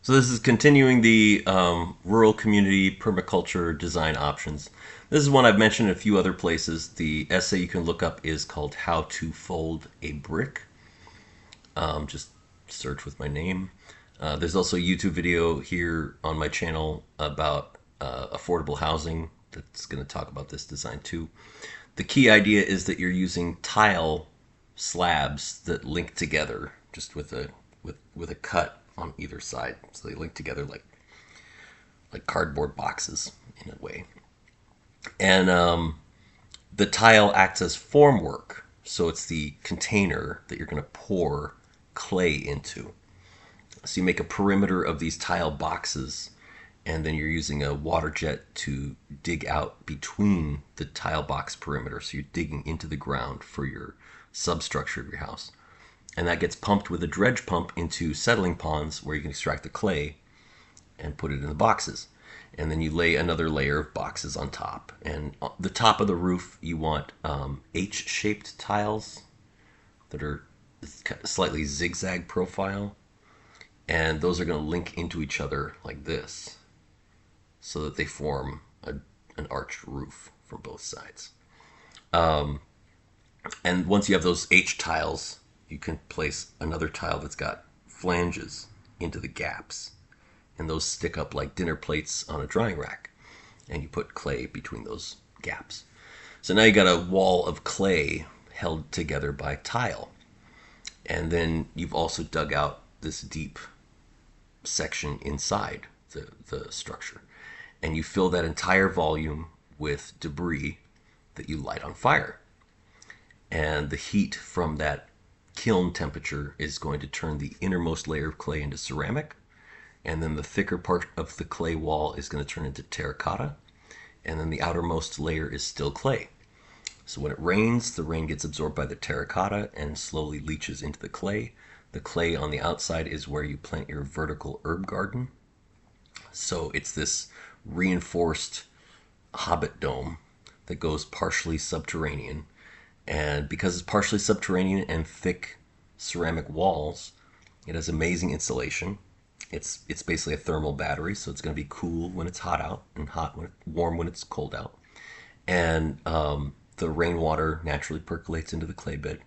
So this is continuing the rural community permaculture design options. This is one I've mentioned in a few other places. The essay you can look up is called "How to Fold a Brick." Just search with my name. There's also a YouTube video here on my channel about affordable housing that's going to talk about this design too. The key idea is that you're using tile slabs that link together just with a cut on either side, so they link together like cardboard boxes in a way. And the tile acts as formwork, so it's the container that you're going to pour clay into. So you make a perimeter of these tile boxes, and then you're using a water jet to dig out between the tile box perimeter. So you're digging into the ground for your substructure of your house. And that gets pumped with a dredge pump into settling ponds where you can extract the clay and put it in the boxes. And then you lay another layer of boxes on top. And on the top of the roof, you want H-shaped tiles that are slightly zigzag profile. And those are going to link into each other like this so that they form an arched roof from both sides. And once you have those H tiles, you can place another tile that's got flanges into the gaps. And those stick up like dinner plates on a drying rack. And you put clay between those gaps. So now you got a wall of clay held together by tile. And then you've also dug out this deep section inside the structure. And you fill that entire volume with debris that you light on fire. And the heat from that kiln temperature is going to turn the innermost layer of clay into ceramic. And then the thicker part of the clay wall is going to turn into terracotta. And then the outermost layer is still clay. So when it rains, the rain gets absorbed by the terracotta and slowly leaches into the clay. The clay on the outside is where you plant your vertical herb garden. So it's this reinforced hobbit dome that goes partially subterranean. And because it's partially subterranean and thick ceramic walls, it has amazing insulation. It's basically a thermal battery, so it's going to be cool when it's hot out and warm when it's cold out. And the rainwater naturally percolates into the clay bed.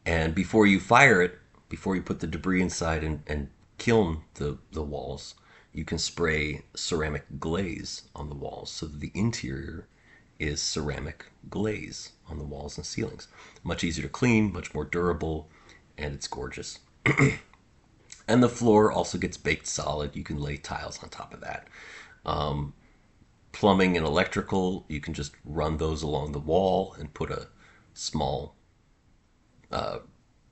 And before you fire it, before you put the debris inside and kiln the walls, you can spray ceramic glaze on the walls so that the interior is ceramic glaze on the walls and ceilings. Much easier to clean, much more durable, and it's gorgeous. And the floor also gets baked solid. You can lay tiles on top of that. Plumbing and electrical, you can just run those along the wall and put a small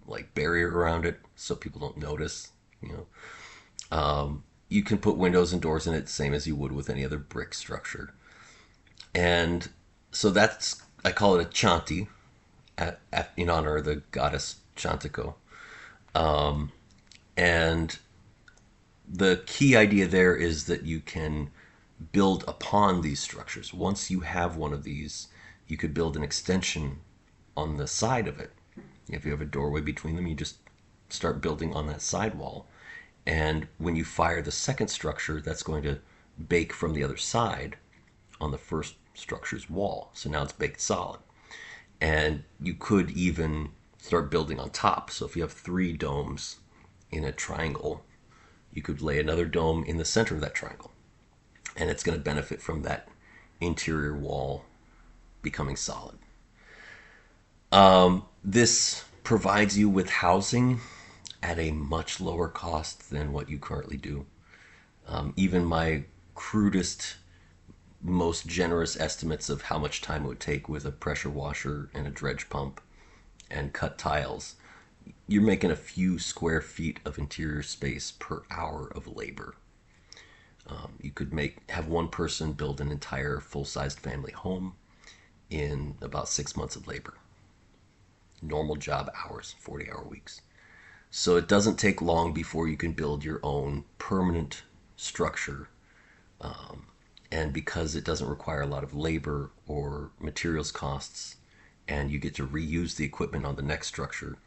like barrier around it so people don't notice. You can put windows and doors in it, same as you would with any other brick structure. And so that's, I call it a chanti, in honor of the goddess Chantico. And the key idea there is that you can build upon these structures. Once you have one of these, you could build an extension on the side of it. If you have a doorway between them, you just start building on that side wall. And when you fire the second structure, that's going to bake from the other side on the first structure's wall. So now it's baked solid. And you could even start building on top. So if you have 3 domes in a triangle, you could lay another dome in the center of that triangle. And it's going to benefit from that interior wall becoming solid. This provides you with housing at a much lower cost than what you currently do. Even my crudest, most generous estimates of how much time it would take with a pressure washer and a dredge pump and cut tiles, you're making a few square feet of interior space per hour of labor. You could have one person build an entire full-sized family home in about 6 months of labor. Normal job hours, 40-hour weeks. So it doesn't take long before you can build your own permanent structure. And because it doesn't require a lot of labor or materials costs, and you get to reuse the equipment on the next structure,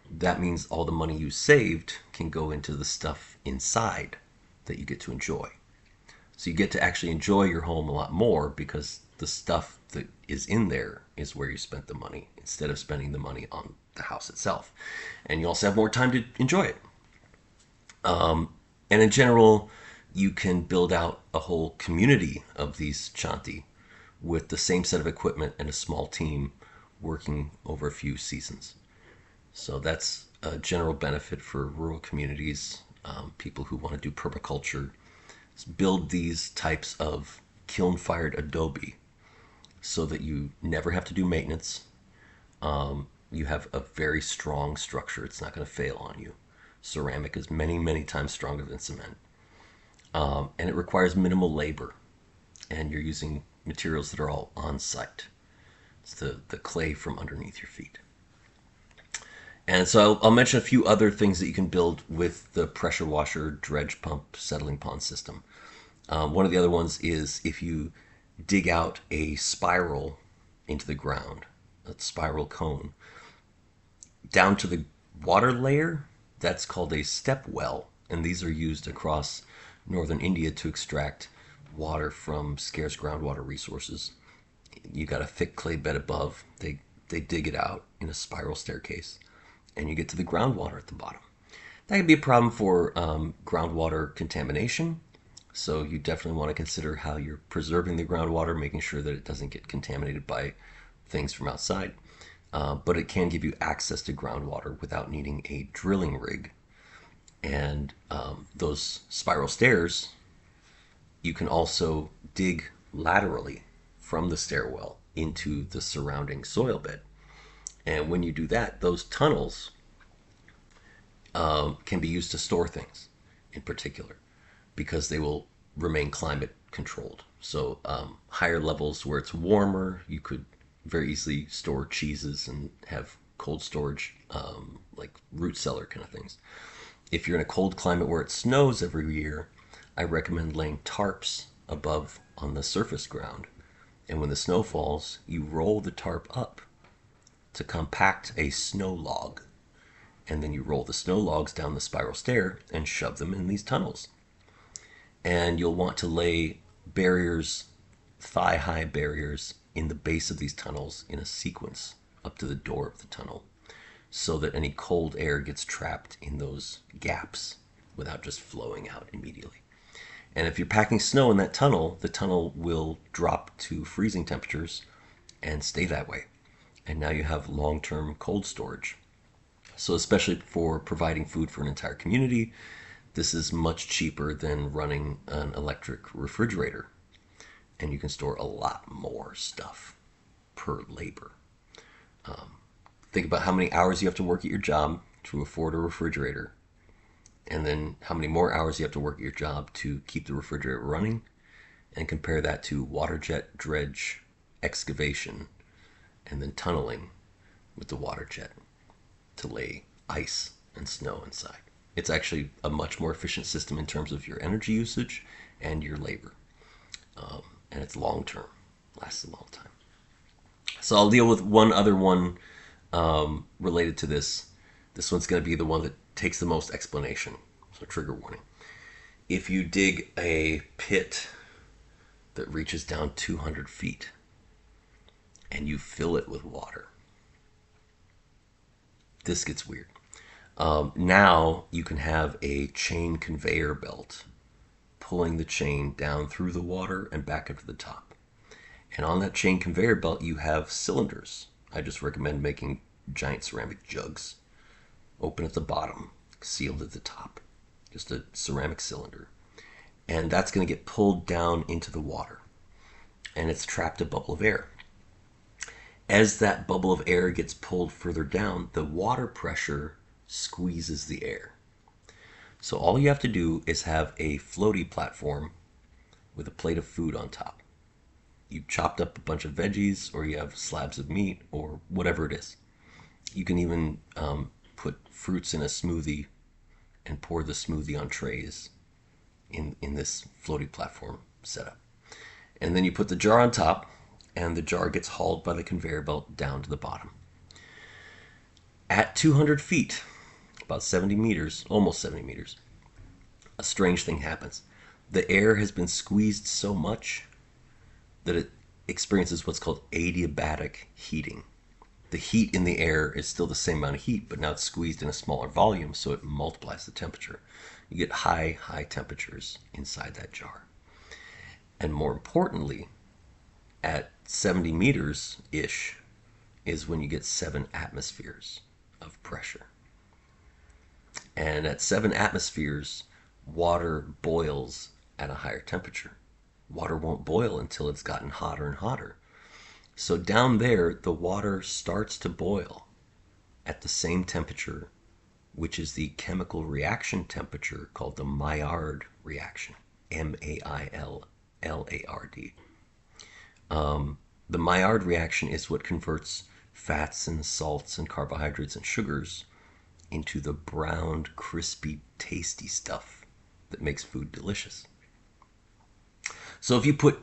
that means all the money you saved can go into the stuff inside that you get to enjoy. So you get to actually enjoy your home a lot more because the stuff that is in there is where you spent the money instead of spending the money on the house itself. And you also have more time to enjoy it. And in general, you can build out a whole community of these chanti with the same set of equipment and a small team working over a few seasons. So that's a general benefit for rural communities, people who want to do permaculture. Build these types of kiln-fired adobe so that you never have to do maintenance. You have a very strong structure. It's not going to fail on you. Ceramic is many, many times stronger than cement. And it requires minimal labor. And you're using materials that are all on site. It's the clay from underneath your feet. And so I'll mention a few other things that you can build with the pressure washer, dredge pump, settling pond system. One of the other ones is if you dig out a spiral into the ground, a spiral cone, down to the water layer, that's called a step well. And these are used across northern India to extract water from scarce groundwater resources. You got a thick clay bed above. They dig it out in a spiral staircase, and you get to the groundwater at the bottom. That can be a problem for groundwater contamination. So you definitely want to consider how you're preserving the groundwater, making sure that it doesn't get contaminated by things from outside. But it can give you access to groundwater without needing a drilling rig. And those spiral stairs, you can also dig laterally from the stairwell into the surrounding soil bed. And when you do that, those tunnels can be used to store things in particular because they will remain climate controlled. So higher levels where it's warmer, you could very easily store cheeses and have cold storage, like root cellar kind of things. If you're in a cold climate where it snows every year, I recommend laying tarps above on the surface ground. And when the snow falls, you roll the tarp up to compact a snow log. And then you roll the snow logs down the spiral stair and shove them in these tunnels. And you'll want to lay barriers, thigh-high barriers, in the base of these tunnels in a sequence up to the door of the tunnel so that any cold air gets trapped in those gaps without just flowing out immediately. And if you're packing snow in that tunnel, the tunnel will drop to freezing temperatures and stay that way. And now you have long-term cold storage. So especially for providing food for an entire community, this is much cheaper than running an electric refrigerator. And you can store a lot more stuff per labor. Think about how many hours you have to work at your job to afford a refrigerator. And then how many more hours you have to work at your job to keep the refrigerator running. And compare that to water jet, dredge, excavation, and then tunneling with the water jet to lay ice and snow inside. It's actually a much more efficient system in terms of your energy usage and your labor. And it's long term, lasts a long time. So I'll deal with one other one related to this. This one's going to be the one that takes the most explanation. So trigger warning. If you dig a pit that reaches down 200 feet and you fill it with water, this gets weird. Now you can have a chain conveyor belt pulling the chain down through the water and back up to the top. And on that chain conveyor belt, you have cylinders. I just recommend making giant ceramic jugs. Open at the bottom, sealed at the top. Just a ceramic cylinder. And that's going to get pulled down into the water. And it's trapped a bubble of air. As that bubble of air gets pulled further down, the water pressure squeezes the air. So all you have to do is have a floaty platform with a plate of food on top. You chopped up a bunch of veggies, or you have slabs of meat, or whatever it is. You can even put fruits in a smoothie and pour the smoothie on trays in this floaty platform setup. And then you put the jar on top, and the jar gets hauled by the conveyor belt down to the bottom. At 200 feet, about 70 meters, almost 70 meters, a strange thing happens. The air has been squeezed so much that it experiences what's called adiabatic heating. The heat in the air is still the same amount of heat, but now it's squeezed in a smaller volume, so it multiplies the temperature. You get high, high temperatures inside that jar. And more importantly, at 70 meters-ish is when you get 7 atmospheres of pressure. And at 7 atmospheres, water boils at a higher temperature. Water won't boil until it's gotten hotter and hotter. So down there, the water starts to boil at the same temperature, which is the chemical reaction temperature called the Maillard reaction, Maillard. The Maillard reaction is what converts fats and salts and carbohydrates and sugars into the browned, crispy, tasty stuff that makes food delicious. So if you put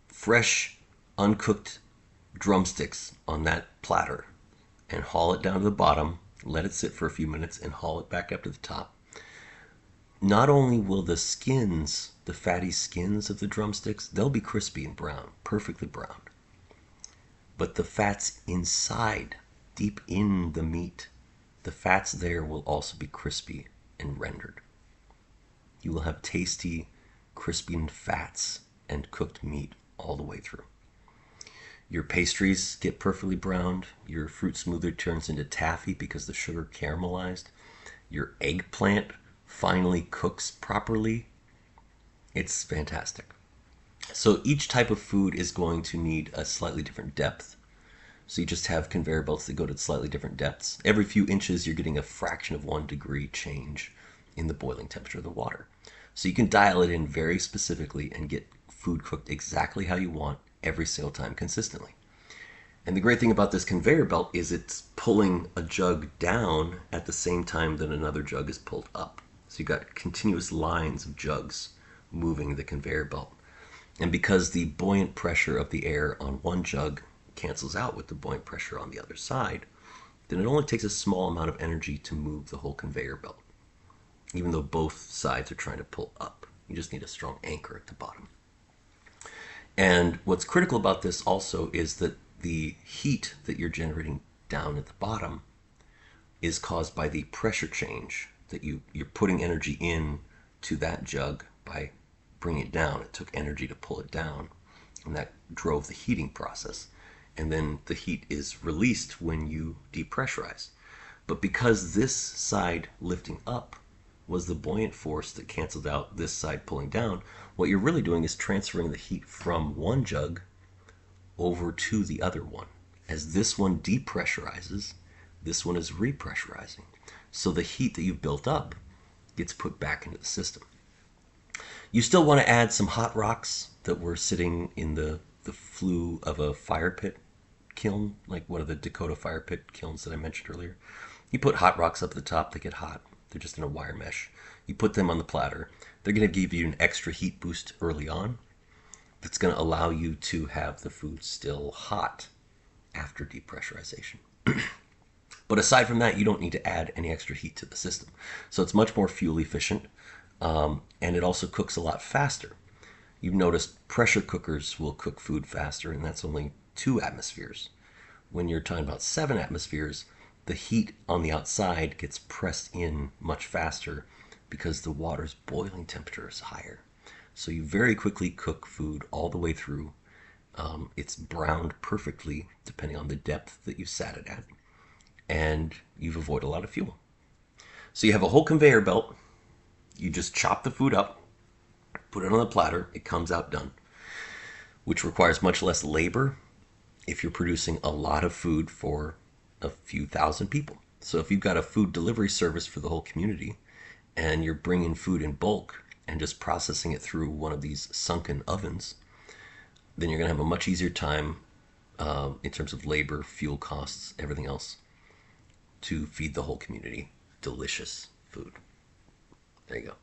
fresh, uncooked drumsticks on that platter and haul it down to the bottom, let it sit for a few minutes, and haul it back up to the top, not only will the skins, the fatty skins of the drumsticks, they'll be crispy and brown, perfectly browned. But the fats inside, deep in the meat, the fats there will also be crispy and rendered. You will have tasty, crispy fats and cooked meat all the way through. Your pastries get perfectly browned. Your fruit smoothie turns into taffy because the sugar caramelized. Your eggplant finally cooks properly. It's fantastic. So each type of food is going to need a slightly different depth. So you just have conveyor belts that go to slightly different depths. Every few inches, you're getting a fraction of 1 degree change in the boiling temperature of the water. So you can dial it in very specifically and get food cooked exactly how you want every single time consistently. And the great thing about this conveyor belt is it's pulling a jug down at the same time that another jug is pulled up. So you've got continuous lines of jugs moving the conveyor belt. And because the buoyant pressure of the air on one jug cancels out with the buoyant pressure on the other side, then it only takes a small amount of energy to move the whole conveyor belt, even though both sides are trying to pull up. You just need a strong anchor at the bottom. And what's critical about this also is that the heat that you're generating down at the bottom is caused by the pressure change that you're putting energy in to that jug by bringing it down. It took energy to pull it down, and that drove the heating process. And then the heat is released when you depressurize. But because this side lifting up was the buoyant force that canceled out this side pulling down, what you're really doing is transferring the heat from one jug over to the other one. As this one depressurizes, this one is repressurizing. So the heat that you've built up gets put back into the system. You still want to add some hot rocks that were sitting in the flue of a fire pit kiln, like one of the Dakota fire pit kilns that I mentioned earlier. You put hot rocks up at the top, they get hot. They're just in a wire mesh. You put them on the platter. They're going to give you an extra heat boost early on that's going to allow you to have the food still hot after depressurization. But aside from that, you don't need to add any extra heat to the system. So it's much more fuel efficient, and it also cooks a lot faster. You've noticed pressure cookers will cook food faster, and that's only 2 atmospheres. When you're talking about 7 atmospheres, the heat on the outside gets pressed in much faster because the water's boiling temperature is higher. So you very quickly cook food all the way through. It's browned perfectly depending on the depth that you sat it at, and you've avoided a lot of fuel. So you have a whole conveyor belt. You just chop the food up, put it on the platter, it comes out done, which requires much less labor if you're producing a lot of food for a few thousand people. So if you've got a food delivery service for the whole community and you're bringing food in bulk and just processing it through one of these sunken ovens, then you're going to have a much easier time in terms of labor, fuel costs, everything else, to feed the whole community delicious food. There you go.